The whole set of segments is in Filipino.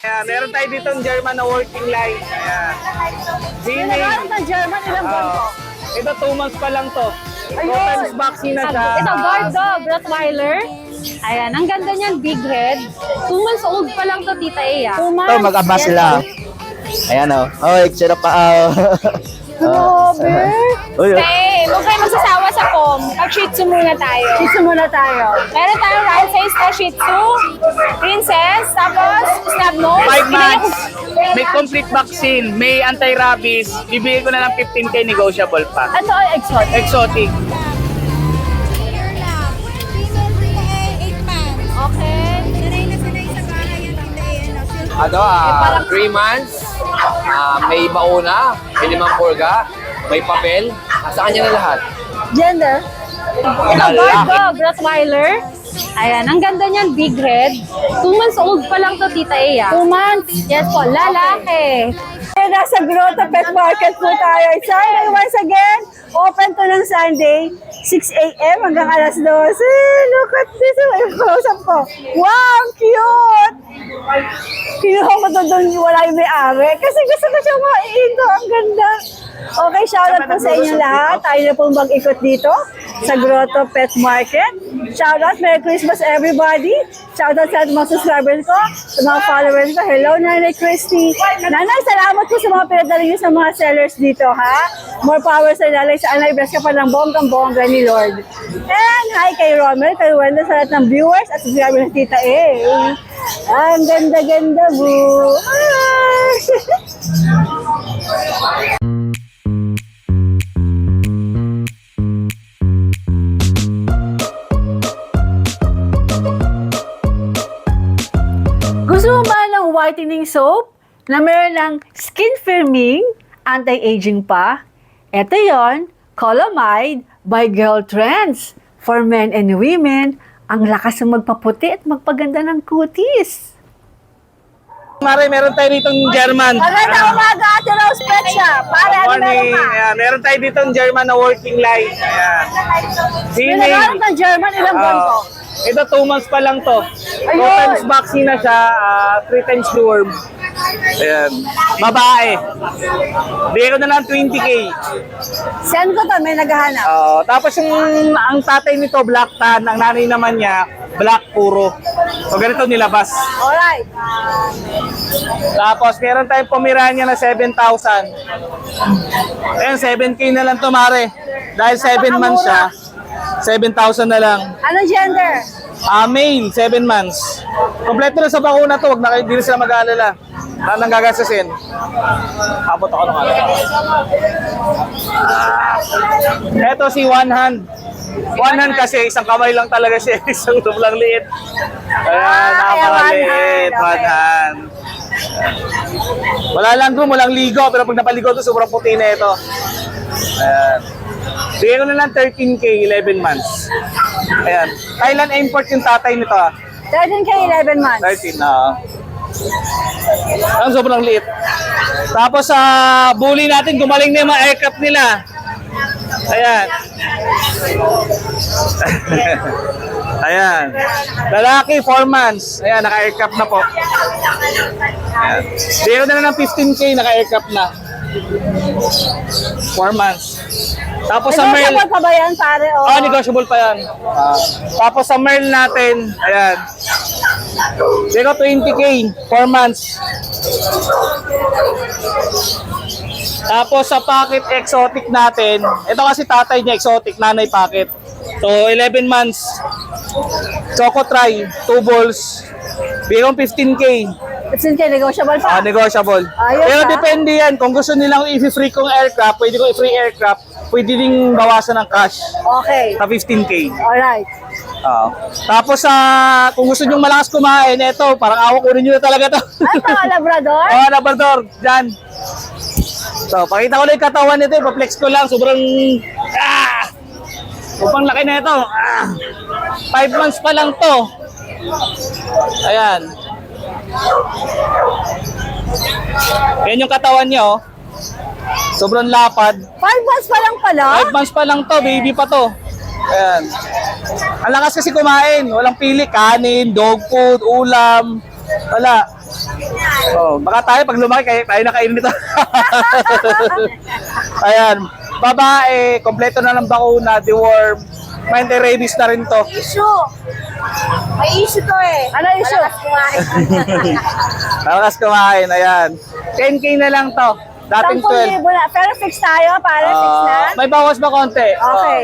Ayan, meron tayo dito ng German na working line. Ayan. Nagagamit ng German, ilang buwan po? Ito 2 months pa lang to. 2 Ayun. times vaccine na siya. Ito, guard dog, Rottweiler. Ayan, ang ganda niyan, big head. 2 months old pa lang to, Tita Eya. 2 months. Ito, mag-aba Yes, sila. po. Ayan o. Oh, sarap pa. Grabe. Uy, Okay, huwag kayo magsasawa sa pom. Shih Tzu muna tayo. Shih Tzu muna tayo. Meron tayong right face na Shih Tzu, Princess, tapos snub nose. 5 months. May complete vaccine. May anti-rabies. Bibigay ko na ng 15K negotiable pa. Ito ay exotic. Exotic. Okay. Ano, 3 months, may bauna, may limang purga, may papel, sa kanya na lahat. Gender. Ito, guard Lalaki. dog, Rottweiler. Ayan, ang ganda niyan, big head. 2 months old pa lang to, Tita Eya. 2 months? Yes po, lalaki. Nasa Grotto Pet Market po tayo. Sorry, once again, open to ng Sunday, 6 a.m. hanggang alas 12. Look at this. Kausap ko. Wow, cute! Kinuha ko to doon, wala yung may-ari. Kasi gusto ko siya maiito. Ang ganda. Okay, shoutout po sa inyo lahat. Tayo na pong mag-ikot dito sa Grotto Pet Market. Shoutout, Merry Christmas everybody. Shoutout sa mga subscribers ko, sa mga followers ko. Hello, Nanay Christy. Nanay, salamat po sa mga pinadala niyo sa mga sellers dito, ha? More power sa lalay sa Anay. Bless ka pa ng bonggang-bongga ni Lord. And hi kay Romel, kay Wendell, sa lahat ng viewers at subscribers ng Tita A. Ang ganda-ganda, boo. Gusto mo ba ng whitening soap na meron ng skin firming, anti-aging pa? Ito yon, Colomide by Girl Trends. For men and women, ang lakas ng magpaputi at magpaganda ng kutis. Mare, meron tayo dito ng German. Magandang umaga, Ate Rose Pet Shop. Para ano meron Morning. ka? Ayan, meron tayo dito ng German na working line. Ayan. Nagagamit ng German, ilang buwan po? Ito 2 months pa lang to. 2 Ayun. times vaccine na siya, 3 times deworm. Ayan. Babae. Bigay ko na lang 20K. Send ko to, may naghahanap. Tapos ang tatay nito, black tan. Ang nanay naman niya, black puro. So ganito nilabas. Alright. Tapos meron tayong Pomerania na 7,000. Ayan, 7K na lang to, Mare. Dahil 7 months siya, 7,000 na lang. Anong gender? Male, 7 months. Kompleto na sa bakuna to, wag na kayo, hindi na sila mag-aalala. Saan nang gagasasin? Abot ako ng ano. Ito si One Hand. One Hand kasi isang kamay lang talaga siya, isang tublang liit. Ayan, napakaliit. One One Hand. Wala lang doon, walang ligo, pero pag napaligo to, sobrang puti na ito. Ayan. Bigyan ko na lang 13K, 11 months. Ayan. Thailand import yung tatay nito. 13K, 11 months. 13 na. Ang sobrang liit. Tapos sa bully natin, gumaling na yung mga aircraft nila. Ayan. Ayan. Lalaki, 4 months. Ayan, naka-aircraft na po. Ayan. Bigyan ko na lang ng 15K, naka-aircraft na. 4 months. Tapos sa Merl, Negotiable pa ba yan, pare? O? negotiable pa yan. Tapos sa Merl natin, ayan. Bigyan ko 20K, 4 months. Tapos sa pocket exotic natin, ito kasi tatay niya exotic, nanay pocket. So 11 months. Choco Try, 2 balls. Bigyan ko 15K. 15K, negotiable pa? Negotiable. Ayos, Pero ah. depende yan. Kung gusto nilang i-free kong aircraft, pwede ko i-free aircraft. Pwede ding bawasan ng cash Okay. sa 15K. Alright. Tapos kung gusto nyo malakas kumain, eto, parang awak kunin nyo na talaga to. Ito, Labrador? Labrador, dyan. So, pakita ko lang yung katawan nito, pa-flex ko lang, sobrang, upang laki na ito. 5 months pa lang to. Ayan. Yan yung katawan niya, oh. Sobrang lapad. 5 months pa lang pala? 5 months pa lang to, baby pa to. Ayan. Ang lakas kasi kumain, walang pili, kanin, dog food, ulam, wala. Oh, baka tayo pag lumaki tayo nakainin nito. Ayan, babae, kompleto na ng bakuna, deworm, may anti-rabies na rin to. Issue. May issue to eh. Ano issue? Malakas kumain. Malakas kumain, ayan. 10K na lang to. Dating 12. 10,000 na. Pero fix tayo, para fix na. May bawas ba konti? Okay.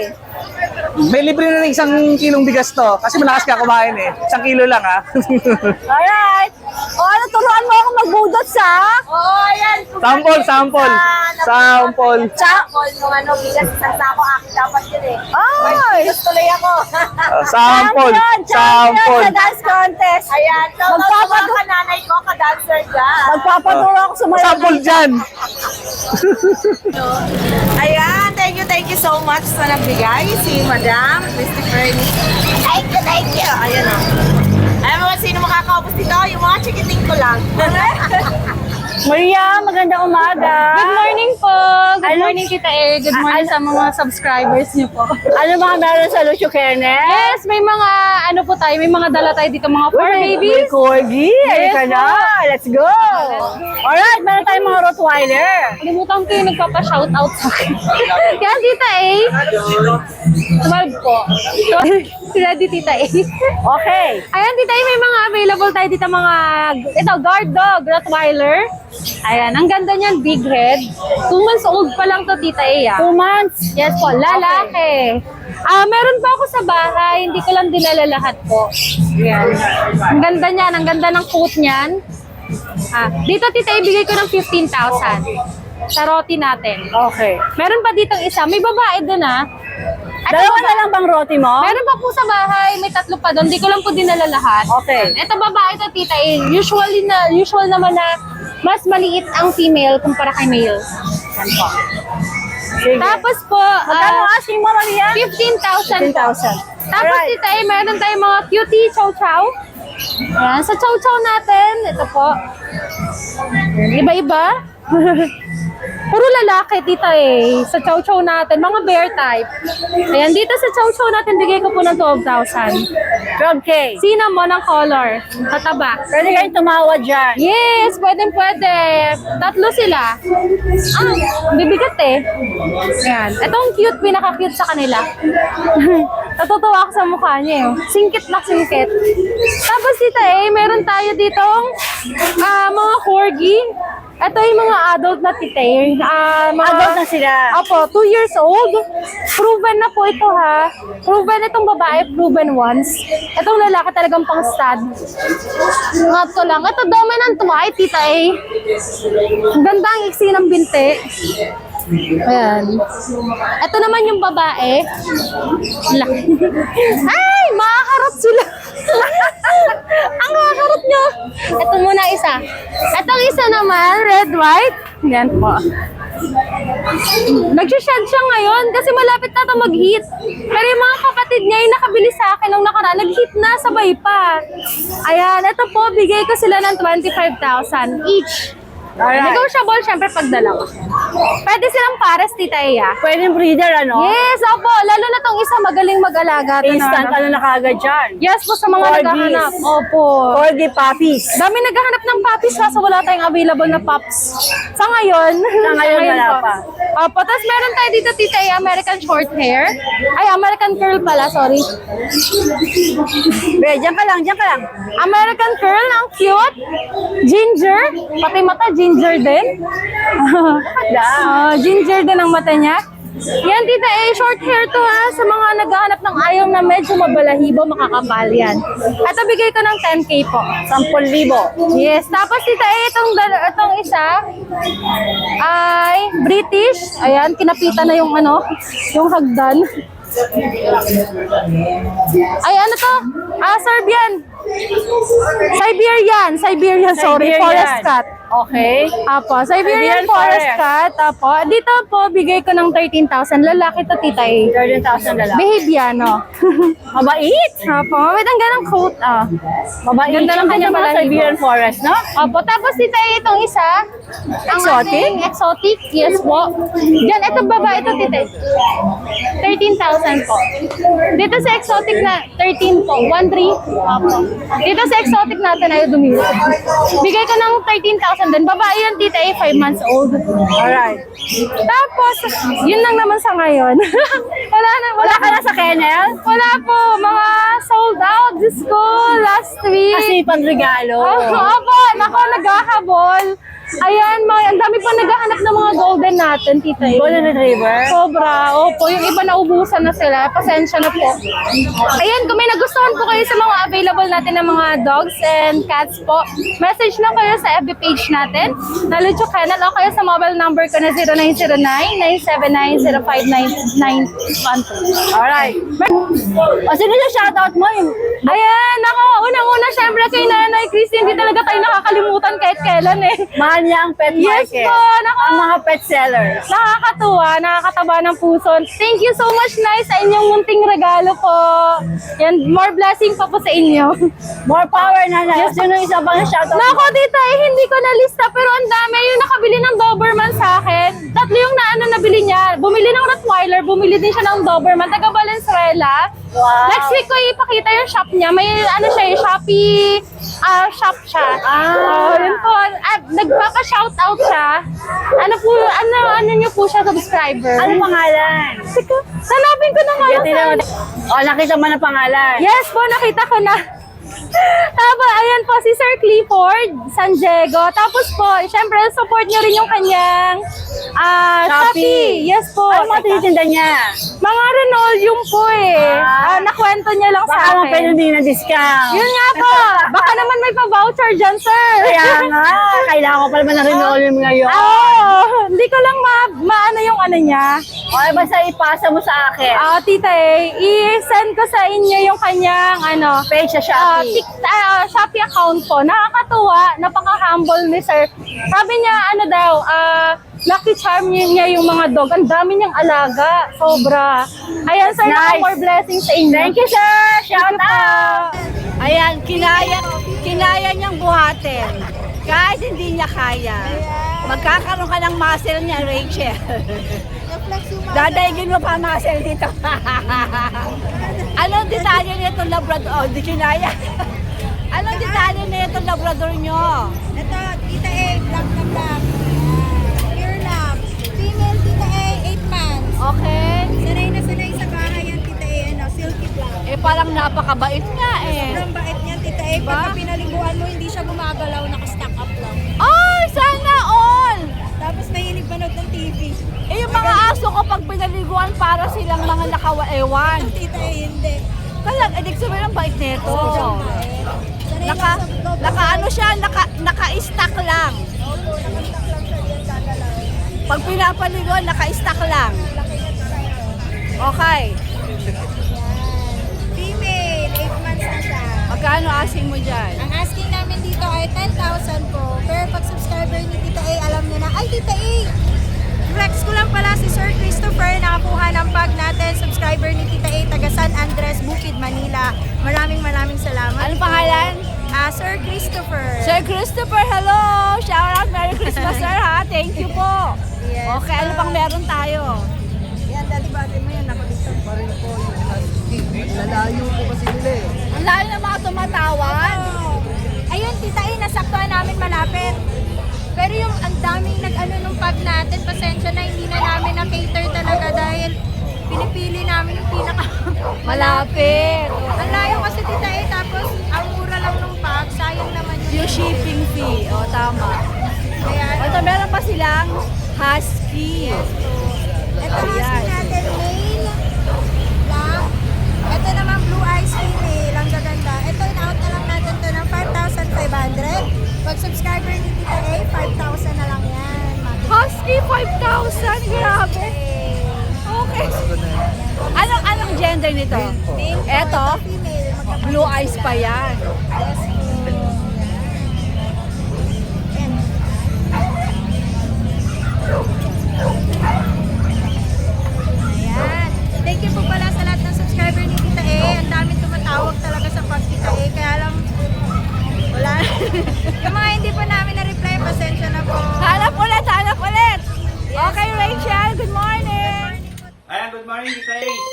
May libre na rin 1 kilong bigas to. Kasi malakas ka kumain eh. 1 kilo lang ha. Alright. O ano, turuan mo ako magbudot sa? Oo, ayan. Sample. Sample Yung ano, bigas isang sako, akin dapat yun eh. Ay! Bigas tuloy ako. Sample. Champion sa dance contest. Ayan, so Magpapatu- ka nanay ko, ka-dancer dyan. Magpapaturo ako sa mga Sample dyan. Ayan, thank you so much sa nagbigay si Madam Christopher. Thank you. Ayan o. Alam mo sino makakaubos dito? Yung mga chikiting ko lang. Maria, magandang umaga. Good morning po. Good Ano? morning, Tita E. Good morning sa mga subscribers niyo po. Ano mga meron sa Lucio Kenneth? Yes, may mga ano po tayo, may mga dala tayo dito, mga fur May babies. corgi. Halika na. Let's go. Alright, meron tayong mga Rottweiler. Kalimutan ko yung nagpapa-shoutout sa akin. Yan, Tita E. 12 po. Ready, Tita E. Okay. Ayan, Tita E, may mga available tayo dito, mga, ito, guard dog, Rottweiler. Ayan, ang ganda niyan, big head. 2 months old pa lang to, Tita E. 2 months. Yes po, lalaki. Meron pa ako sa bahay, hindi ko lang dinala lahat po. Yan. Ang ganda niyan, ang ganda ng coat niyan. Dito, Tita, ibigay ko ng 15,000. Sa roti natin. Okay. Meron pa ditong isa, may babae dun Dalawa na lang bang roti mo? Meron pa po sa bahay, may 3 pa doon. Hindi ko lang po dinala lahat. Okay. Ito babae to, Tita, usual naman na mas maliit ang female kumpara kay male. Yan po. Sige. Tapos po, Magkano asking mo, Maria? 15,000 po. 15,000. Tapos Alright. Tita, meron tayong mga cutie chow-chow. Ayan, sa chow-chow natin, ito po. Iba-iba. Puro lalaki, Tita sa chow-chow natin, mga bear type. Ayan, dito sa chow-chow natin, bigay ko po ng 12,000. 12K. Cinnamon ang color, kataba. Pwede kayong tumawad dyan. Yes, pwede. 3 sila. Bibigat eh. Ayan. Itong cute, pinaka-cute sa kanila. Natutuwa ako sa mukha niya eh. Singkit na singkit. Tapos Tita meron tayo ditong mga corgi. Ito yung mga adult na Tita Adult na sila. Opo, 2 years old. Proven na po ito ha. Proven itong babae, proven once. Itong lalaki talagang pang stud. Nga to lang. Ito dominant white, Tita Ang ganda ang iksi ng binti. Ayan. Ito naman yung babae. Laki. Ay, makakarot sila. Ang makakarot nyo. Ito muna isa. Itong isa naman, red, white. Yan po. Nagsished siya ngayon kasi malapit na ito mag-hit. Pero yung mga kapatid niya yung nakabili sa akin nung nakaraan, nag-hit na, sabay pa. Ayan, ito po, bigay ko sila ng 25,000 each. Alright. Negotiable, syempre, pag dalawa. Pwede silang pares, Tita Eya. Pwede breeder, ano? Yes, opo. Lalo na tong isa magaling mag-alaga. Instant, ano na kagad dyan? Yes po, sa mga Corgis. naghahanap. Opo. Corgi puppies. Dami naghahanap ng puppies kaso wala tayong available na pups. Sa ngayon. Wala po. pa. Opo, tapos meron tayo dito, Tita Eya, American short hair. Ay, American curl pala, sorry. Be, dyan ka lang. American curl, ang cute. Ginger. Pati mata, ginger din. Ginger din ang mata niya. Yan, Tita short hair to ha. Sa mga naghahanap ng ayaw na medyo mabalahibo, makakapal yan. Ito, bigay ko ng 10K po. 10,000. Yes. Tapos, Tita itong isa ay British. Ayan, kinapitan na yung yung hagdan. Ay, ano to? Serbian. Siberian, sorry. Siberian. Forest cat. Okay. Apo, Siberian Siberian Forest Forest. cat. Apo, dito po, bigay ko ng 13,000. Lalaki to, Tita 13,000 na lang. Behave yan, no? Mabait. Apo, may ganang coat, Mabait. Ganda ng Yung kanyang mga balahibo. Siberian Forest, no? Apo, tapos Tita itong isa. ang Exotic? ating Exotic, yes po. Diyan, ito babae, ito Tita. 13,000 po. Dito sa exotic na 13 po, 1,300. Apo. Dito sa exotic natin ay dumili. Bigay ka ng 13,000 din. Babae yan, tita, 5 months old. Alright. Tapos, yun lang naman sa ngayon. wala Ka na sa kennel? Wala po, mga sold out. Diyos ko, last week. Kasi panregalo. Opo, nako, naghahabol. Ayan, ang dami pa naghahanap ng mga golden natin, tita. Golden Retriever. Sobra. Opo, yung iba naubusan na sila. Pasensya na po. Ayan, kung may nagustuhan po kayo sa mga available natin ng mga dogs and cats po, message lang kayo sa FB page natin, na Lucho Kennel, o kayo sa mobile number ko na 0909-979-05912. Alright. O, sino yung shoutout mo? Ayan, ako, unang-una, syempre kay Nanay Christy, hindi talaga tayo nakakalimutan kahit kailan eh. Mahal niya ang pet Yes market. po, nako. Ang mga pet sellers. Nakakatuwa, nakakataba ng puso. Thank you so much, Nay, sa inyong munting regalo po. Yan, more blessing pa po sa inyo. More power na na. Sino yung isa pang shoutout mo? Nako, tita, hindi ko nalista, pero ang dami yung nakabili ng Doberman sa akin. Tatlo yung nabili niya. Bumili ng Rottweiler, bumili din siya ng Doberman, taga Valenzuela. Wow. Next week ko ipakita yung shop niya. May Shopee shop siya. Yun po. Nagpapa-shoutout siya. Ano niyo po siya, subscriber? Ano pangalan? Teka, hanapin ko na nga. Tingnan mo. O, nakita mo na pangalan. Yes po, nakita ko na. Tapos, ayan po, si Sir Clifford San Diego. Tapos po, syempre, support niyo rin yung kanyang Shopee. Yes po. Ano mga tinitinda niya? Mga Renolium po eh. Nakwento niya lang sa Baka akin. mapwede na discount. Yun nga po. Baka naman may pa-voucher dyan, sir. Kaya nga, kailangan ko pala ng renolium ngayon. Hindi ko lang maano yung ano niya. O, basta ipasa mo sa akin. Tita i-send ko sa inyo yung kanyang Page sa Shopee. Shopee account po. Nakakatuwa, napaka-humble ni sir. Sabi niya, lucky charm niya yung mga dog. Ang dami niyang alaga. Sobra. Ayan, sir, Nice. more blessings sa inyo. Thank you, sir. Shout Thank you po. out. Ayan, kinaya niyang buhatin. Kahit hindi niya kaya. Magkakaroon ka ng muscle niya, Rachel. Dadaigin mo pa ang muscle dito. Anong detalye nito Labrador? Oh, di kinaya. Anong detalye nito Labrador nyo? Ito, Tita A, black na black. Pure love. Female Tita A, 8 months. Okay. Sanay na sanay sa bahay yan, Tita A, silky black. Parang napakabait nga eh. Sobrang bait niyan, Tita A. Pagka pinaliguan mo, hindi siya gumagalaw, naka-stack up lang. Ay, sana all! Tapos mahilig manood ng TV. Yung mga aso ko pag pinaliguan para silang mga nakaewan. Tita A, hindi. Ibig sabihin ang bait nito. Sanay Naka-stack lang. Pag pinapaliguan, naka-stack lang. Okay. Female, 8 months na siya. Magkano asking mo dyan? Ang asking namin dito ay 10,000 po. Pero pag subscriber ni Tita A, alam niya na, ay Tita A! Flex ko lang pala si Sir Christopher, nakakuha ng bag natin. Subscriber ni Tita A, taga San Andres, Bukid, Manila. Maraming salamat. Anong pangalan? Sir Christopher. Sir Christopher, hello! Shout out, Merry Christmas, sir, ha? Thank you po. Yes, Okay, ano pang meron tayo? Yan, dati-bati mo yan. Nakabistang pa rin po yung husky. Lalayo po kasi nila eh. Ang layo ng mga tumatawag. Ayun, Tita A, nasaktuhan namin malapit. Pero yung ang daming nag-ano nung pag natin, pasensya na, hindi na namin na-cater talaga dahil pinipili namin yung pinaka Malapit. Ang layo kasi Tita A, tapos ang mura lang nung pag, sayang naman Yung shipping fee. O, tama. Kaya, Ito, meron pa silang husky. ito husky natin, male, black. Ito naman blue eyes female, ang gaganda. Ito, in-out na lang natin to ng 5,500. Pag subscriber ni Tita A, 5,000 na lang yan. Husky, 5,000. Grabe. Okay. Anong gender nito? Male po, Eto, female. blue eyes pa yan. Yes po. Yan. Ayan. Thank you po pala sa lahat ng subscriber ni Tita A. Ang dami tumatawag talaga sa pag Tita A. Kaya lang, wala. Yung mga hindi pa namin na-reply, pasensya na po. Hanap ulit, hanap ulit. Okay, Rachel, good morning. Ayan, good morning, Tita Ace.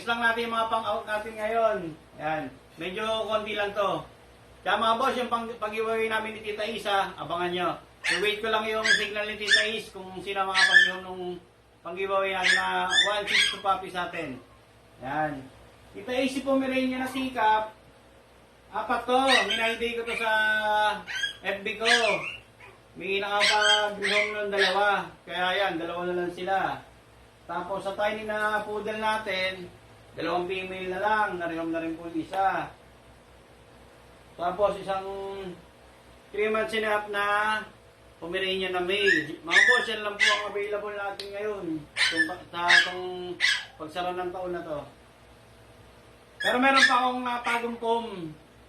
flex lang natin yung mga pang-out natin ngayon. Yan. Medyo konti lang to. Kaya mga boss, yung pag-giveaway namin ni Tita Isa, abangan nyo. So wait ko lang yung signal ni Tita Is kung sino mga pag-giveaway nung pag-giveaway natin na 1.6 puppies natin. Yan. Tita Is, si Pomeranian na sikap. 4 to. Minayday ko to sa FB ko. May nakapag-rehome ng 2. Kaya yan, 2 na lang sila. Tapos sa tiny na poodle natin, 2 female na lang. Narehome na rin po yung isa. Tapos isang 3 months and a half na Pomeranian na male. Mga boss, yan lang po ang available natin ngayon. Itong pagsara ng taon na to. Pero meron pa akong napagong pom.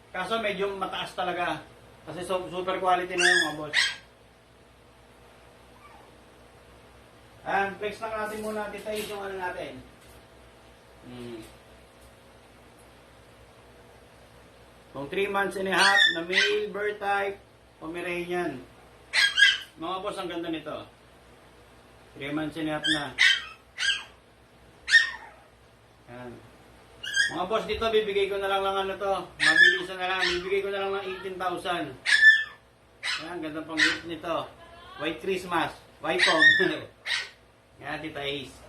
Kaso medyo mataas talaga. Kasi super quality na yung mga boss. Flex lang natin muna. Tita Is yung ano natin. Kung 3 months and a half na male, bird type, Pomeranian. Mga boss, ang ganda nito. 3 months and a half na. Yan. Mga boss, dito bibigay ko na lang ano to. Mabilisan na lang. Bibigay ko na lang ng 18,000. Yan, ganda pang gift nito. White Christmas. White pom. Yan, Tita Is.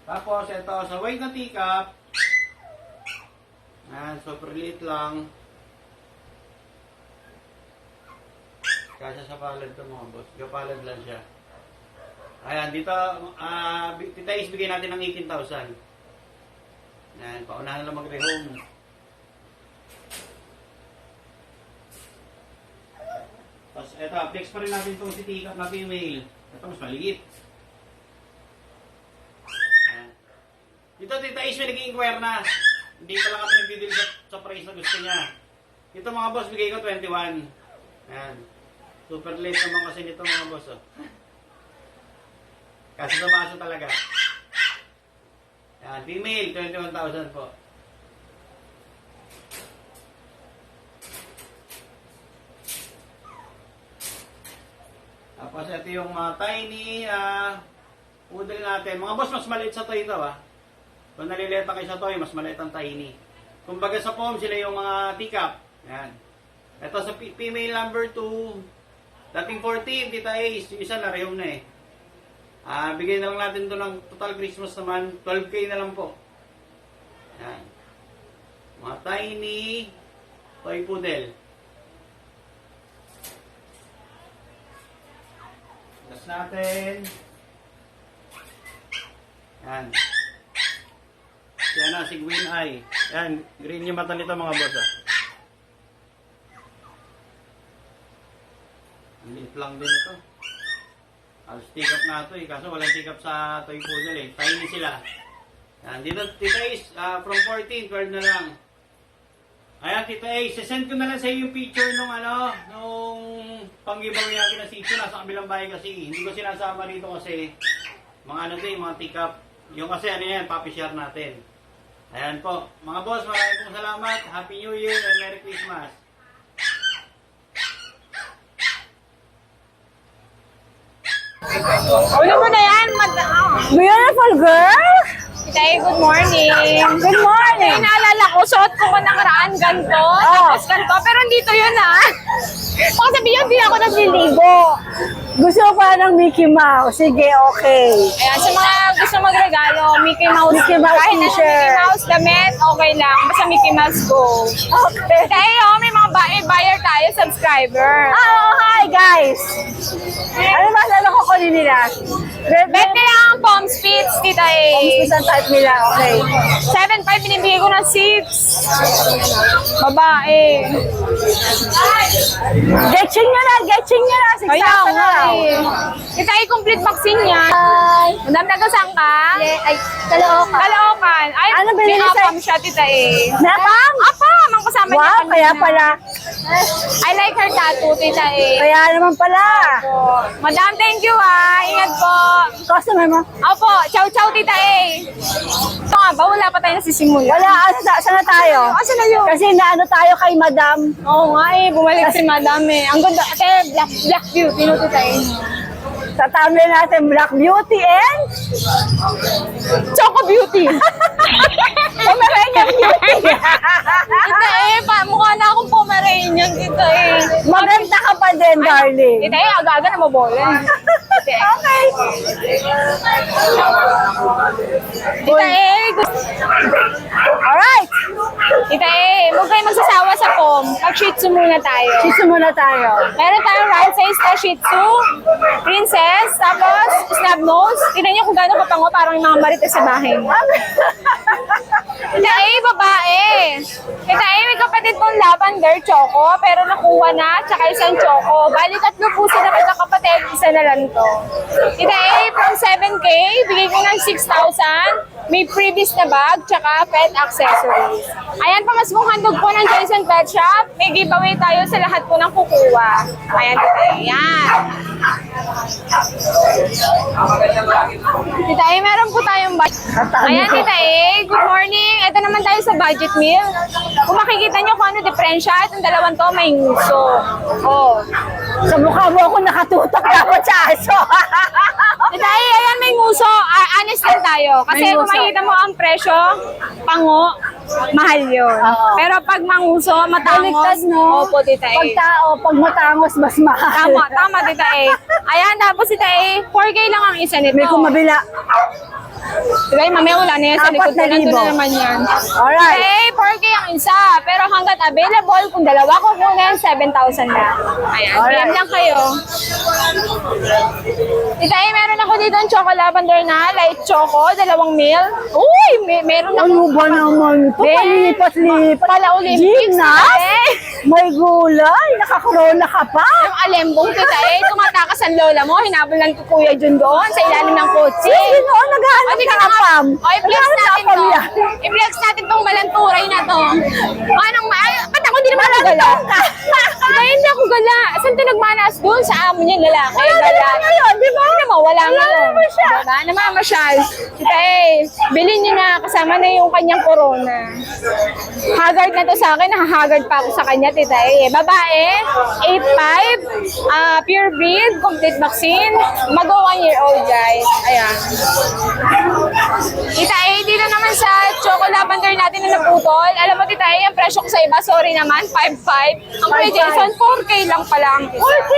Tapos, ito, sa white na teacup, super liit lang. Kasya sa palad to mga boss. Kapalad lang siya. Ayan, dito, Tita Is, bigay natin ng 18,000. Ayan, paunahan na lang mag-rehome. Tapos, ito, flex pa rin natin itong si teacup na female. Ito, mas maliit. Dito, Tita Is, may nag-inquire na. Hindi pa lang kami nag-deal sa price na gusto niya. Ito mga boss, bigay ko 21. Ayan. Super late naman kasi nito mga boss. Oh. Kasi sa baso talaga. Ayan, female, 21,000 po. Tapos ito yung mga tiny poodle natin. Mga boss, mas maliit sa toy ito ah. Kung nalileta kayo sa toy, mas maliit ang tiny. Kumbaga sa pom, sila yung mga teacup. Ayan. Ito sa female number 2. Dating 14, Tita Is. Yung isa na, rehome na eh. Bigay na lang natin ito ng total Christmas naman. 12K na lang po. Ayan. Mga tiny toy poodle. Gas natin. Ayan. Yan na, si Green Eye. Yan, green yung mata nito mga boss ah. Ang liit lang din ito. Alos tikap na ito eh, kaso walang tikap sa toy poodle eh. Tiny sila. Yan, dito Tita Is, from 14, 12 na lang. Ayan Tita Is, send ko na lang sa iyo yung picture nung pang-giveaway natin na sitio. Nasa kabilang bahay kasi, hindi ko sinasama rito kasi mga ano din, mga tikap. Yung kasi ano yan, papi-share natin. Ayan po. Mga boss, maraming pong salamat. Happy New Year and Merry Christmas. Ulo mo na yan, beautiful girl! Tay, good morning. Good morning! Ay, naalala ko, suot ko nakaraan ganito, tapos ganito, pero dito yun Baka sabihin, hindi ako nagliligo. Gusto ko pa ng Mickey Mouse. Sige, okay. Ayan, sa mga gusto magregalo, Mickey Mouse. Mickey Mouse Kahit anong t-shirt. Mickey Mouse damit, okay lang. Basta Mickey Mouse go. Okay. Tayo, may mga buyer tayo, subscriber. Hi guys! Ano ba sana kukunin nila? Bet nila ang palm spits, Tita A. Isang type nila, okay. 7.5 binibigay ko ng 6. Babae. Getching nyo na! Getching nyo na! Kaya Sigsasa na nga raw. Kita ay complete vaccine niya. Madam, nagasang ka? Ay, Caloocan. Kaloocan. Ay, Ano binili may sa'yo? apam siya, Tita A. Napam? Apam! Ang kasama niya Wow, kanina. kaya pala. I like her tattoo, Tita A. Kaya naman pala. Madam, thank you Ingat po. Customer mo? Opo, chow chow Tita A. Ito nga ba, wala pa tayong magsisimula. Wala, saan na tayo? Asan na yun? Kasi naano tayo kay Madam. Oo nga eh, bumalik si Madam eh. Ang ganda, ate, Black Beauty, no, Tita A. Sa tumbler natin, Black Beauty and Choco Beauty. Pomeranian Beauty. Tita A, mukha na akong Pomeranian, Tita A. Maganda ka pa din, darling. Tita A, aga-aga na mabola. Okay. Tita A, Alright, Tita A, huwag kayo magsasawa sa pom. Mag-shih tzu muna tayo. sisi muna tayo. Meron tayong round size na Shih Tzu, Princess, tapos snub nose. Tignan niyo kung gaano kapango, parang yung mga marites sa bahay mo. Tita A, babae. Tita A, may kapatid kong lavender choco, pero nakuha na, tsaka isang choco. Bali, 3 puso na magkakapatid, isa na lang to. Tita A, from 7K, bigay ko ng 6,000. May freebies na bag, tsaka pet accessories. Ayan, pamasmong handog po ng Jason Pet Shop. May giveaway tayo sa lahat po ng kukuha. Ayan, Tita A, yan. Tita A, meron po tayong budget. Ayan, Tita A, good morning. Ito naman tayo sa budget meal. Kung makikita nyo kung ano diferensya, itong dalawang to may nguso. Oh. Sa mukha mo ako nakatutok dapat sa aso. Tita A, ayan may nguso. Honest lang tayo. Kasi May kung nguso. makikita mo ang presyo, pango, mahal yun. Oo. Pero pag manguso, matangos, Baliktad, no? opo, Tita A. Pag tao, pag matangos, mas mahal. Tama, Tita A. Ayan, tapos Tita A, 4K lang ang isa nito. May kumabila. Diba, mamaya wala na yan sa likod ko. 4,000. Nandun na naman yan. Alright. Okay, 4K ang isa. Pero hanggat available, kung dalawa ko kunin, 7,000 na. Ayan, Alright. PM lang kayo. Tita A, meron ako dito ang choco lavender na light choco, 2 meal. Uy, meron ako. Ano ba naman ito? Palipat-lipat. Pala Olympics. Gina? Tita A. May gulay. Nakakorona ka pa. Yung alembong, Tita A, tumatakas ang lola mo, hinabol lang ko Kuya Jun doon sa ilalim ng kotse. Sino? Naghahanap Hindi ka ka ng pam. O, i-flex natin Naghahanap to. ka yan. I-flex natin tong malanturay na to. Anong, ba't ako hindi naman ako gala? Kaya hindi ako gala. Saan ito nagmanas doon? Sa amo niya, lalaki. Gala. Ngayon, di ba? Hindi naman, wala nga. naman siya. Diba? Namamasyal. Tita A, bilhin niyo na. Kasama na yung kanyang corona. Haggard na to sa akin. Nahahagard pa ako sa kanya, Tita A. Babae, 8'5", pure breed, complete vaccine. Mag-o 1-year-old, guys. Ayan. Tita A, dito naman sa choco lavender natin na naputol. Alam mo, Tita A, ang presyo ko sa iba, sorry naman, 5'5". Ang Kuya Jason, 4K lang pala ang isa. 4K!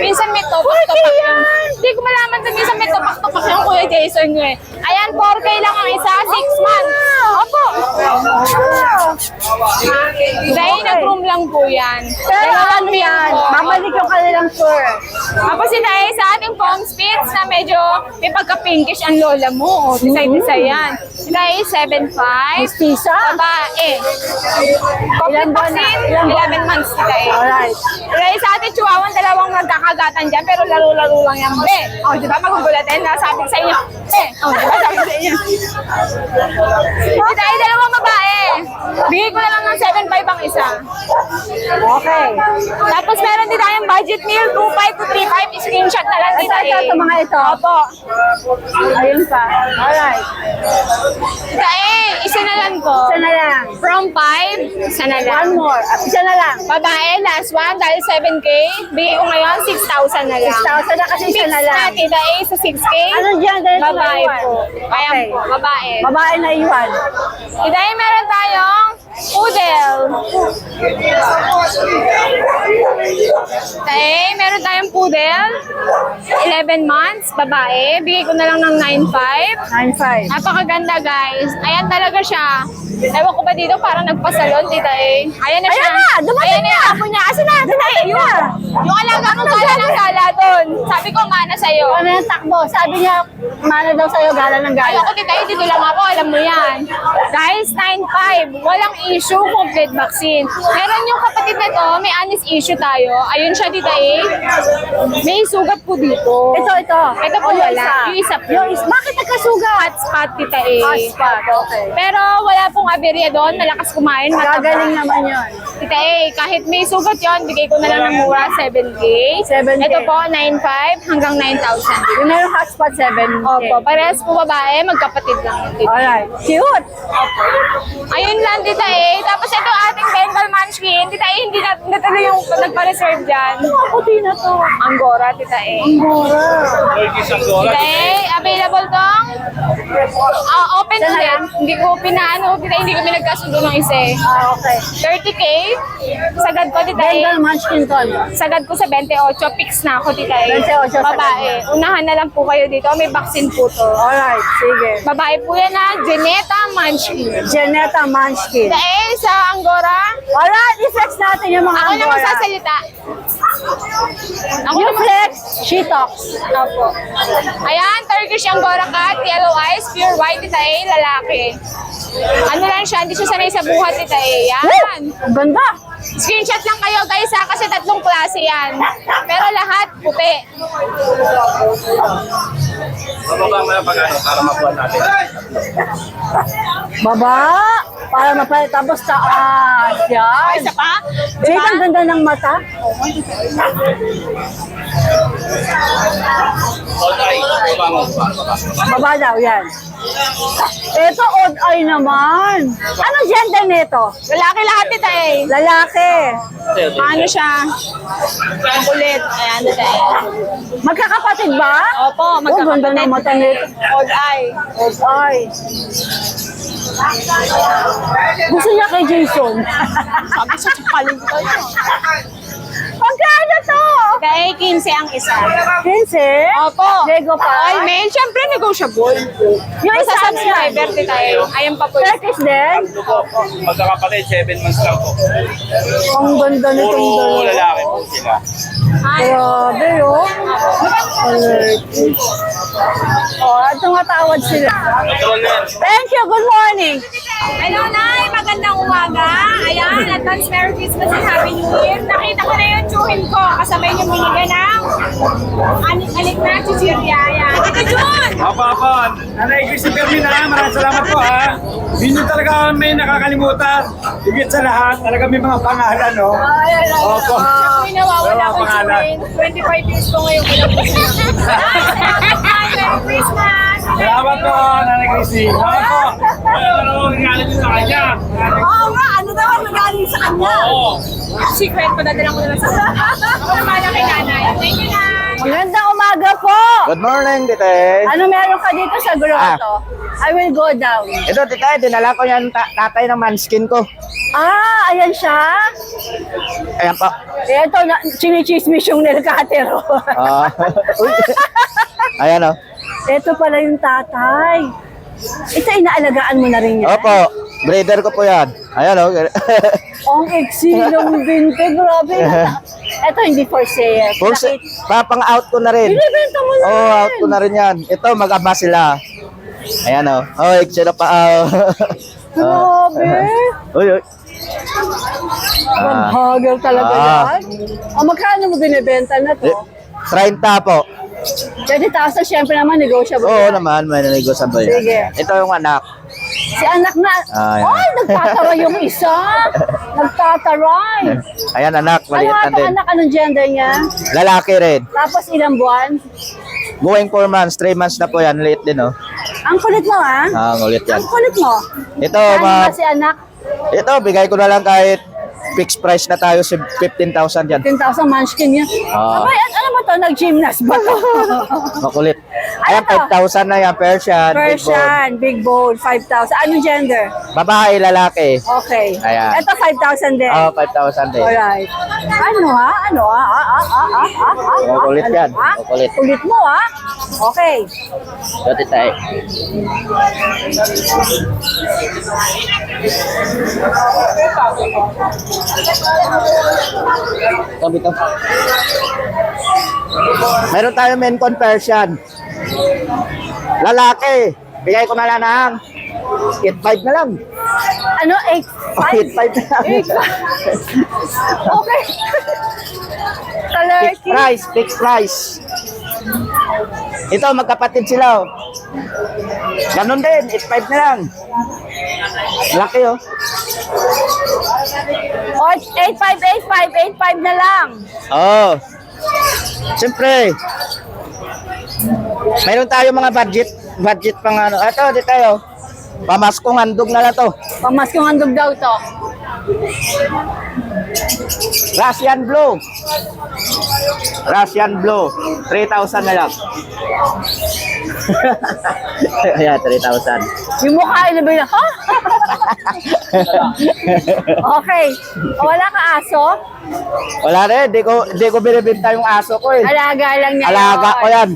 Minsan may topak-topak yung... Hindi ko malaman kung minsan may topak-topak yung Kuya Jason nyo eh. Ayan, 4K lang ang isa, 6 months. Opo. Dahil nag-room lang po yan. Pero Dalawang ano meal yan? po. Babalik yung kanilang tour. Tapos si Dahil sa ating pong spits na medyo may pagka-pinkish ang lola mo. O, tisay-tisay yan. Si Dahil 7'5". Mestiza? Babae. Ilan buwan na? Vaccine, Ilan buwan 11 months si Dahil. Alright. Dahil sa ating chihuahua, dalawang magkakagatan dyan, pero laro-laro lang yan. Be, o, di ba magugulatin na sabi ko sa inyo. O, di ba sabi ko sa inyo. Si Dahil, dalawang babae. Bigay ko na lang ng 7'5" ang isa. Okay. Tapos meron din tayong budget meal, 2.5 to 3.5. Screenshot na lang dito. Ito, mga ito. Opo. Ayun pa. Alright. Tita isa na lang po. Isa na lang. From 5, isa na lang. One more. Isa na lang. Babae, last one, dahil 7K. Bigay ko ngayon, 6,000 na lang. 6,000 na kasi isa Fix na lang. na, Tita A, sa 6K. Ano dyan? Dahil Babae naiwan. po. Ayan Okay. po, babae. Babae na iwan. Tita A, meron tayong poodle. Tita A, meron tayong poodle. 11 months, babae. Bigay ko na lang ng 9.5. 9.5. Napakaganda, guys. Ayan talaga siya. Ewan ko ba dito, parang nagpasalon, Tita A. Ayan na siya. Ayan na! Dumating Ayan na! Apo niya. Asan na? Dumating na! Yung alaga mo gala ng gala doon. Sabi ko, mana sa'yo. Ano yung takbo? Sabi niya, mana daw sa'yo, gala ng gala. Ayoko, Tita A, dito lang ako. Alam mo yan. Guys, 9.5. Walang issue, complete vaccine. Meron yung kapatid na to, may honest issue tayo. Ayun siya, Tita A. May sugat po dito. Ito. Ito po O, wala. Yung isa po. Bakit nagkasugat? Hotspot, Tita A. Hotspot, okay. Pero wala pong aberya doon. Malakas kumain. Gagaling naman yun. Tita A, kahit may sugat yon, bigay ko na lang ng mura, 7K. 7K. Ito po, 9,500 hanggang 9,000. Yung meron hotspot, 7K. Opo, parehas po babae, magkapatid lang. Tita. Alright. Cute. Ayun lang, Tita A. Tapos ito ating Bengal Munchkin. Tita A, hindi na natuloy yung nagpa-reserve dyan. Puti na to. Angora, Tita A. Turkish Angora. Tita A, available tong? Open Saan na ulit. lang? Hindi ko pinaano, Tita A, hindi kami nagkasundo ng isa eh. Okay. 30K, sagad ko, Tita A. Bengal Munchkin to. Sagad ko sa 28, fix na ako, Tita A. 28 sagad Babae. Unahan na lang po kayo dito. May vaccine po to. Alright, sige. Babae po yan na, Geneta Munchkin. Janetta Munchkin. Tita A, sa Angora, Alright, i-flex natin yung mga ako na Angora. magsasalita. Ako Yung na flex, she talks. Opo. Ayan, Turkish Angora cat, yellow eyes, pure white, Tita A, lalaki. Ano lang siya, hindi siya sanay sa buhat, Tita A. Yan. Ang ganda. Screenshot lang kayo guys ha, kasi 3 klase yan. Pero lahat puti. Bababa mo na pag-ano para makuha natin. Baba. Para mapalit. Tapos taas. Yan. Isa pa? Jade, ang ganda ng mata. Okay, baba mo. Baba daw, yan. Ito, odd eye naman. Anong gender nito? Lalaki lahat, Tita A. Lalaki. Ano siya? Ang kulit. Ayan, Tita A. Magkakapatid ba? Opo, Oh, ganda ng mata nito. Old eye. Odd eye. Gusto niya kay Jason. Sabi sa paling ko yun. Pagkano to? Tita A, 15 ang isa. 15? Opo. Lego pa? All male, syempre negotiable. Yung Basta isa subscriber, Tita A. Ayan pa po. Turkish din? Magkakapatid, 7 months lang po. Ang ganda nitong Puro dalawa. lalaki po sila. Grabe, oh. Oh, at tumatawad sila. Control yan. Thank you. Good morning. Hello, Nay! Magandang umaga! Ayan, advance Merry Christmas and Happy New Year! Nakita ko na yung tsuhin ko. Kasabay yung binigyan ng anik na chichirya. Ayan. Ito, Jun! Apa, Nanay Christopher Mina, maraming salamat po ha. Hindi nyo talaga may nakakalimutan. Higit sa lahat, talaga may mga pangalan, no? Opo. May nawawala Mga ko pangalan. tsuhin. 25 years ko ngayon. Merry Christmas! Salamat po, Nanay Christy. Salamat po. Ano regalo nyo sa kanya? Oo nga, ano daw ang magaling sa kanya? Secret, padadala ko na lang sa ako naman ang kay nanay. Thank you, Nay! Magandang umaga po. Good morning, tite. Ano meron ka dito sa grotto? I will go down. Ito, tite, dinala ko yan tatay ng manskin ko. Ah, ayan siya. Ayan po. Ito, chinichismis yung nail cutter. Ah. Uy. Ayan o. Ito pala yung tatay. Ito, inaalagaan mo na rin yan. Opo, breeder ko po yan. Ayan o. Ang eksilong binte, grabe. Ito, hindi for sale. Papang-out ko na rin. Binibenta mo na Oo, rin. out ko na rin yan. Ito, mag-ama sila. Ayan o. Oh, eksena pa. Grabe. Uy, uy. Maghagel talaga Ah. yan. O, magkano mo binibenta na to? 30 po. 30,000, syempre naman, negotiable. Oo yan. naman, may nanigosable yan. Sige. Ito yung anak. Si anak na, Ah, yan. ay, nagtatara yung isa. Nagtataray. Ayan anak, Ano maliit nga na itong din. anak, anong gender niya? Lalaki rin. Tapos ilang buwan? Going 4 months, 3 months na po yan. Liit din oh. Ang kulit mo, ha? Ah, ngulit yan. Ang kulit mo. Ito, Ano ba si anak? ito, bigay ko na lang kahit fixed price na tayo sa 15,000 yan. 10,000 munchkin niya. Ah. Abay, ano mo to? Nag-gymnast ba to? Makulit. Ano Ayan, to? 5,000 na yan. Persian. Big bone. Persian, big bone, 5,000. Anong gender? Babae, lalaki. Okay. Ayan. Ito, 5,000 din. Oh, 5,000 din. Alright. Ano ha? Ano ha? Makulit yan. Ha? Makulit. Kulit mo ha? Okay. Dati tayo. Sabi ko. Meron tayo Mencon Persian. Lalaki. Bigay ko na lang ng 8.5 na lang. Ano, 8.5? 8.5 na lang. Okay. Color Fixed price. Ito, magkapatid sila. Oh. Ganun din, 8.5 na lang. Laki oh. O, 8.5 na lang. Oo. Siyempre. Mayroon tayo mga budget pang ano. Ito, dito tayo. Pamaskong handog na lang to. Pamaskong handog daw to. Russian Blue, 3,000 na lang. Ayan, 3,000. Yung mukha, ilabay na, ha? Okay. Wala ka aso? Wala rin, di ko binibenta yung aso ko eh. Alaga lang niya Alaga yun. ko yan.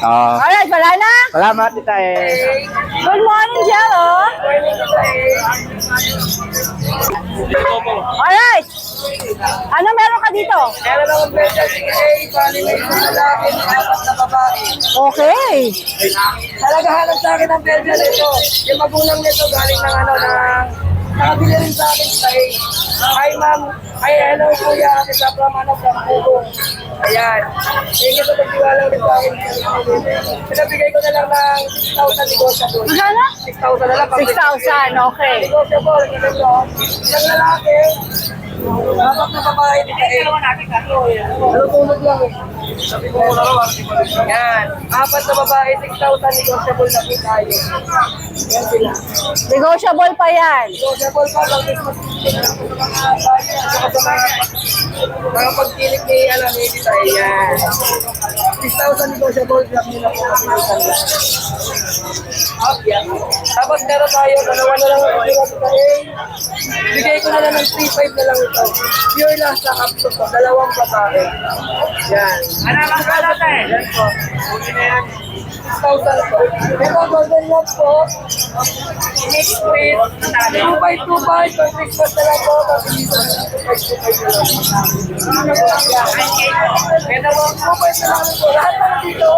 Oo. Alright, wala na. Salamat, tita eh. Good morning, Jello. Alright. Ano meron ka dito? Meron akong better bali may isang lalaki, 4 na babae. Okay. Talagahanap sa akin ang better nito. Yung magulang nito galing ng nakabili rin sa akin sa Hi ma'am, hello kuya, ate sa from Pugo. Ayan. Thank you sa pagtiwala ulit sa akin. Pinabigay ko na lang ng 6,000 negotiable. Magkano? 6,000 na lang. 6,000, okay. Negotiable, ganito. Isang lalaki, 4 na babae, tulog lang eh. Yan. 4 na babae, 6,000 negotiable na po tayo. Yan sila. Negotiable pa yan. Negotiable pa, pag Christmas mga pagkilik ni Alamedi tayo. Yan. 6,000 negotiable lang nila po kasi yung sanda. Tapos meron tayo, dalawa na lang ang bigay ko na lang ng 3,500 na lang ito. Pure lang sa kapsok ko, 2 babae. Yan. Ano ang magkala tayo? Yan po. Buti na yan. 6,000 po. Ito, golden love po. Mixed with 2,525. Pag Christmas na lang po. Kasi dito, 2,525 na lang. Kaya po, 2,500 na lang po. Lahat na dito.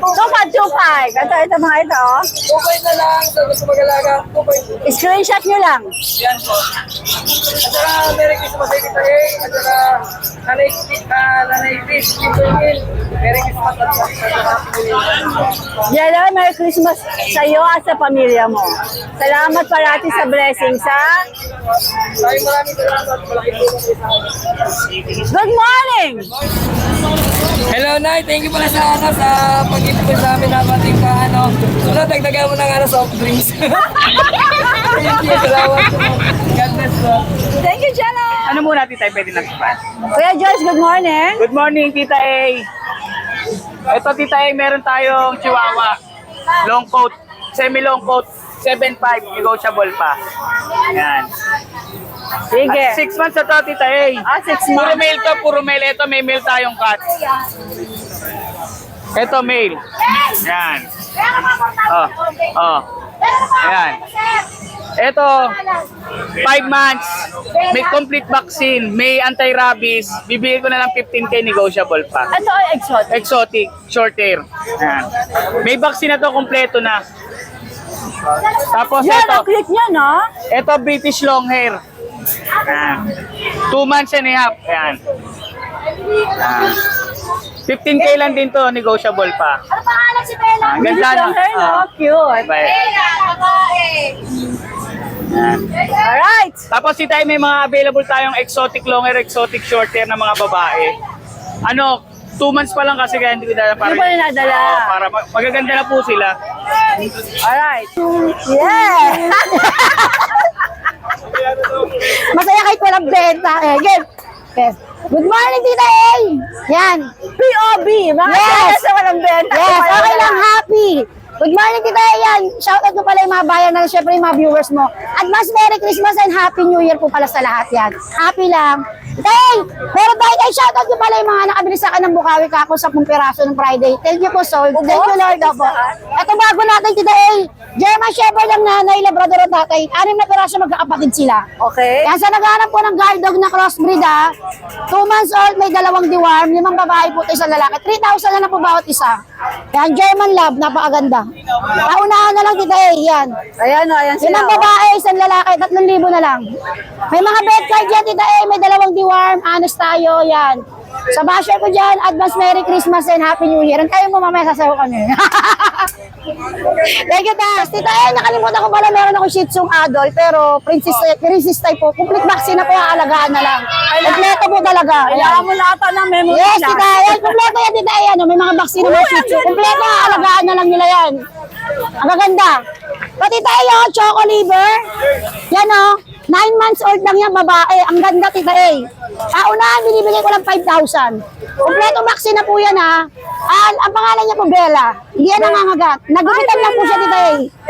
2.25. Ito mga ito. 2,500 na lang. Sa gusto mag-alaga, 2,500. Screenshot nyo lang. Yan po. At saka, Merry Christmas sa kita eh. At saka, Nanay Chris, Merry Christmas at Happy New Year. Jello, Merry Christmas sa iyo at sa pamilya mo. Salamat parati sa blessings, ha? Maraming salamat. Malaking tulong kayo sa akin. Good morning! Hello, Nay. Thank you pala sa pag-ibig sa amin na bating ka, Sunod, dagdagan mo ng soft drinks. Thank you. Salamat. God bless po. Thank you, Jello! Ano muna natin tayo pwede nag-span? Kuya Joyce, good morning. Good morning, Tita A. Ito, Tita A, meron tayong Chihuahua. Long coat, semi-long coat, 7.5, negotiable pa. Yan. Sige. 6 months na to, Tita A. 6 Puro months. male to, puro male. Ito, may male tayong cat. Ito, male. Yan. Ayan. Ito, 5 months, may complete vaccine, may anti-rabies, bibigay ko na lang 15K, negotiable pa. Ito ay exotic. Exotic, short hair. Ayan. May vaccine na to, kompleto na. Tapos Yan, ito, ang cute niya, no? ito British long hair. Ayan. 2 months and a half. Ayan. Ayan. 15K lang din to, negotiable pa. Ano pangalan si Bella? Ang ganda British long hair, no? Cute. Bye. Alright. Tapos si tayo may mga available tayong exotic long hair, exotic short hair na mga babae. 2 months pa lang kasi kaya hindi ko dala para. Hindi pa rin nadala. Para magaganda na po sila. Alright. Yeah! Masaya kahit walang benta. Yes. Good morning, Tita A. Yan. POB. Mga Yes. sa walang benta. Yes, okay lang, happy. Good morning, Tita A. Yan. Shoutout ko pala yung mga bayan na syempre yung mga viewers mo. Advance Merry Christmas and Happy New Year po pala sa lahat yan. Happy lang. Tita A, meron tayo kayo. Shoutout ko pala yung mga nakabili sa akin ng Bukawi kako sa 10 piraso ng Friday. Thank you po, Soul. Thank you, Lord. Opo. Ito bago natin, Tita A. German Shepherd ang nanay, Labrador ang tatay. 6 na piraso magkakapatid sila. Okay. Yan, sa naghahanap po ng guard dog na crossbreed 2 months old, may 2 deworm, 5 babae po, 1 lalaki. 3,000 na lang po bawat isa. Yan, German Lab, napakaganda. Paunahan na lang kita yan. Ayan o, ayan sila. 5 babae, 1 lalaki, 3,000 na lang. May mga bed card dyan, tita may 2 deworm, honest tayo, yan. Sa basher ko dyan, advance Merry Christmas and Happy New Year. Antayin mo mamaya sasayo kami. Thank you, Tas. Tita nakalimutan ko pala, meron ako Shih Tzu adult, pero princess type po. Complete vaccine na po, aalagaan na lang. Kompleto po talaga. Kailangan mo lahat ng memory Yes, lang. tita. Yan, kompleto yan, tita. May mga vaccine na Shih Tzu. Kompleto, aalagaan na lang nila yan. Ang gaganda. Pati tayo, choco liver. Yan 9 months old lang yan, babae. Ang ganda, tita unahan, binibigay ko lang 5,000. Kompleto vaccine na po yan ang pangalan niya po Bella. Hindi yan nangangagat. Nagupitan lang po siya, tita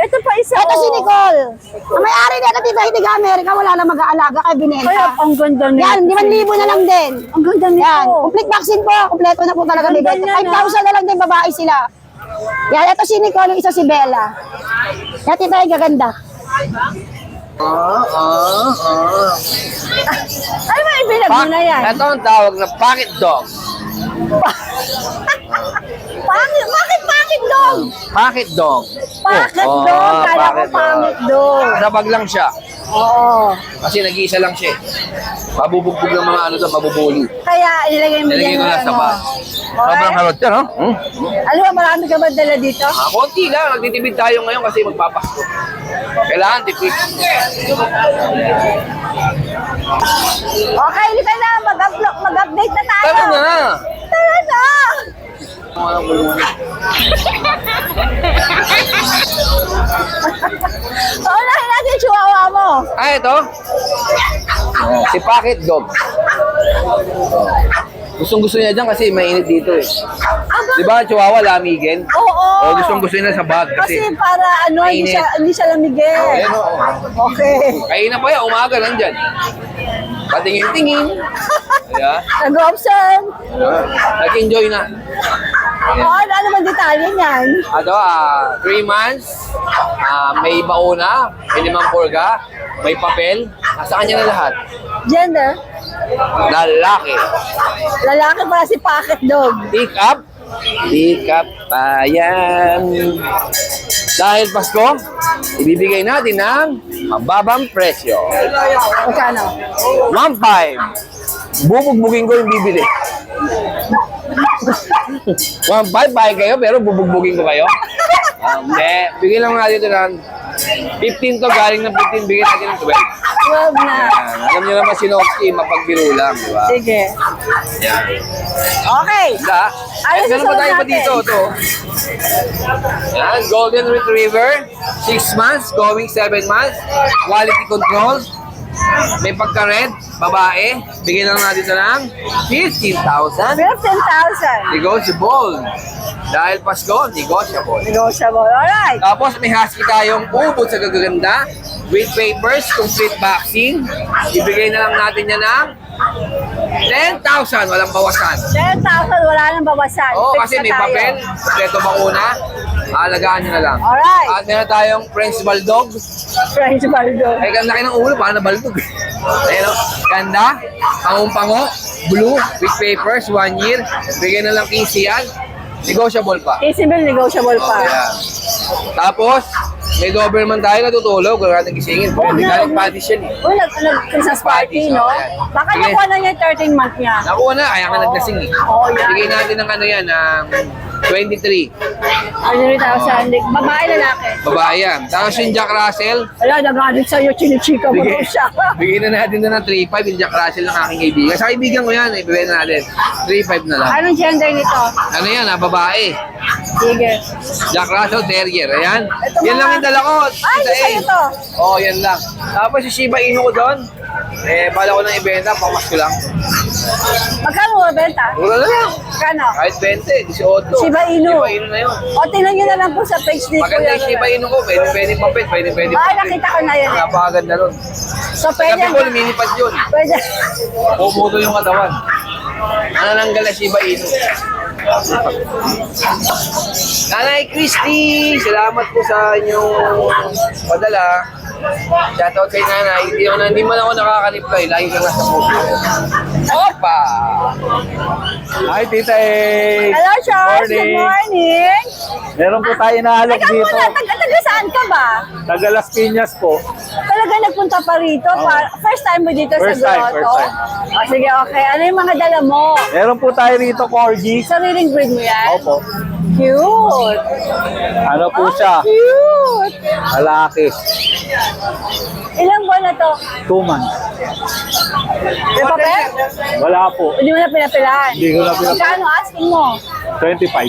Ito pa isa. Ito si Nicole. Ang may-ari nito, tita Higa Amerika. Wala lang mag-aalaga kay binenta. Kaya, ang ganda nito. Yan, 5,000 na lang din. Ang ganda nito. Yan, complete vaccine po. Kompleto na po talaga Ang bibenta. ganda niya, 5,000 na lang din, babae sila. Yan, ito si Nicole, yung isa si Bella. Yan, tita gaganda. Ano ba yung bilag mo na yan? Ito ang tawag na pocket dog. Bakit bakit dog? Pocket dog. Bakit Oh, dog? Kala ko pocket dog. pangit dog. Sabag lang siya. Oo. Kasi nag-iisa lang siya. Mabubugbog ng mga mabubuli. Kaya ilagay mo Nilagay yan ko na sa bag. Alright. Sobrang harot yan, no? Alam mo, marami ka ba dala dito? Konti lang. Nagtitipid tayo ngayon kasi magpapasko. Kailangan tipid. Okay, hindi na. Mag-update na tayo. Tara na! Tara na! Unahin natin yung chihuahua mo. Ito. Si Pocket Dog. Gustong-gusto niya dyan kasi mainit dito eh. Di ba, Chihuahua, lamigin? Oo. O gustong-gusto niya sa bag Kasi kasi. para hindi siya lamigin. Ayan o. Okay. Kain na pa yan, umaga nandyan. Patingin-tingin. Ayan. Nag-option. Nag-enjoy na. Ano ba detalye niyan? 3 months, may bauna, may 5 purga, may papel, nasa kanya na lahat. Gender? Lalaki. Lalaki para si Pocket Dog. Pick up pa yan. Dahil Pasko, ibibigay natin ng mababang presyo. Magkano? 1.5. Bubugbugin ko yung bibili. 1.5, bayad kayo, pero bubugbugin ko kayo. Hindi, bigyan lang natin ito ng 15 to, galing ng 15, bigyan natin ng 12. 12 na. Yan. Alam niyo naman si Noxy, mapagbiro lang, di ba? Sige. Yan. Okay. Ganda. Ano Ganun susunod pa tayo pa natin? dito, ito. Yan, Golden Retriever, 6 months, going 7 months, quality control, may pagka-red, babae, bigyan lang natin ito ng 15,000. 15,000. Negotiable. Dahil Pasko, negotiable. Negotiable. Alright. Tapos may husky tayong ubod sa gagaganda with papers, complete vaccine. Ibigay na lang natin yan ng 10,000, walang bawasan. 10,000, wala nang bawasan. Oo, Fix kasi na may tayo. papel, kompleto bakuna. Alagaan nyo na lang. Alright. At meron tayong French Bulldog. French Bulldog. Ay, ganda ng ulo, parang nabaldog. Ayun, ganda, pangong-pango, blue, with papers, 1 year. Bigyan na lang 15 yan. Negotiable pa. Easybill, negotiable pa. Yeah. Tapos, may Doberman tayo natutulog. Kung natin gisingin. Pwede galing patis yan eh. Uy, nag-Christmas party, no? Baka Sige. nakuha na niya yung 13 month niya. Nakuha na, kaya ka naglasing eh. Oo, yan. Bigay natin ng ano yan, 23. 100,000. Babae, lalaki. Babae yan. Tapos yung Jack Russell, Wala, nag-addict sa'yo, chinichika mo daw siya. bigyan na natin na ng 3.5 yung Jack Russell ng aking kaibigan. Sa kaibigan ko yan, ibigay na natin. 3.5 na lang. Anong gender nito? Ano yan, babae. Sige. Jack Russell Terrier, ayan. Ito Yan mga- lang yung dala ko. Ay, Tita sa'yo A. to. Oo, yan lang. Tapos yung Shiba Inu ko doon, bala ko ng ibenta, pamasko lang. Magkano mo benta? Mura na lang. Magkano? Kahit 20, 18. Shiba Inu. Shiba Inu na yun. O, tingnan nyo na lang po sa page ni Maganda yung Shiba Inu ko, pwede papet, pwede Ay, nakita ko na yun. Napakaganda nun. So, Sa pwede. gabi ko, lumilipad yun. Pwede. Pumuto yung katawan. Nanananggal na Shiba Inu. Nanay Christy, salamat po sa inyong padala. Shoutout kay Nanay. Hindi man ako nakaka-reply. Lagi kang nasa puso. Opa! Hi, Tita A. Hello, Charles. Good morning. Meron po tayo inaalok Teka dito. muna, taga saan ka ba? Taga Las Piñas po. Talaga nagpunta pa rito? First time mo dito First sa time, grotto? first time. O sige, okay. Ano yung mga dala mo? Meron po tayo rito, Corgi. Sariling breed mo yan? Opo. Cute. Ano po siya? Cute. Lalaki. Ilang buwan na to? 2 months. May papel? Wala po. Hindi mo na pinapilaan? Hindi ko na pinapilaan. Magkano asking mo? 25.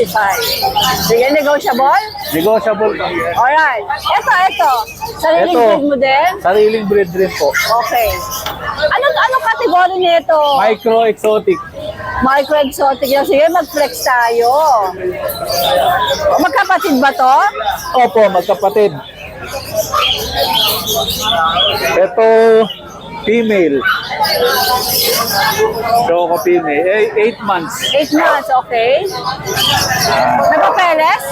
25. Sige, negotiable? Negotiable ka. Alright. Ito. Sariling Ito. breed mo din? Sariling breed rin po. Okay. Anong kategory nito? Micro-exotic. Micro-exotic yan. Sige, mag-flex tayo. Magkapatid ba to? Opo, magkapatid. Ito, female. Choco female. 8 months. 8 months, okay. Nagpapeles?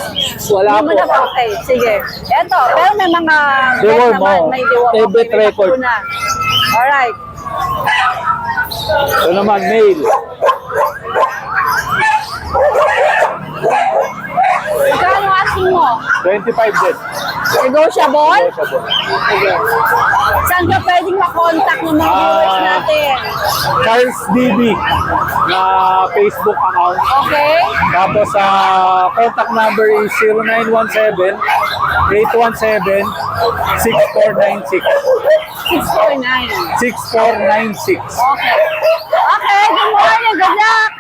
Wala Hindi mo po. na okay, sige. Eto, pero may mga Deworm bet naman, mo. may deworm. May bet may record. bakuna. Alright. Ito naman, male. Magkano asking mo? 25 din. Negotiable? Negotiable. Sige. Saan ka pwedeng makontakt ng mga viewers natin? Charles DB na Facebook account. Okay? Tapos sa contact number is 0917-817-6496. 649. 6496. Okay. Okay, good morning, good luck!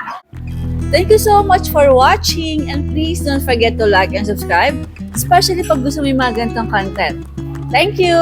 Thank you so much for watching and please don't forget to like and subscribe, especially pag gusto mo yung mga ganitong content. Thank you!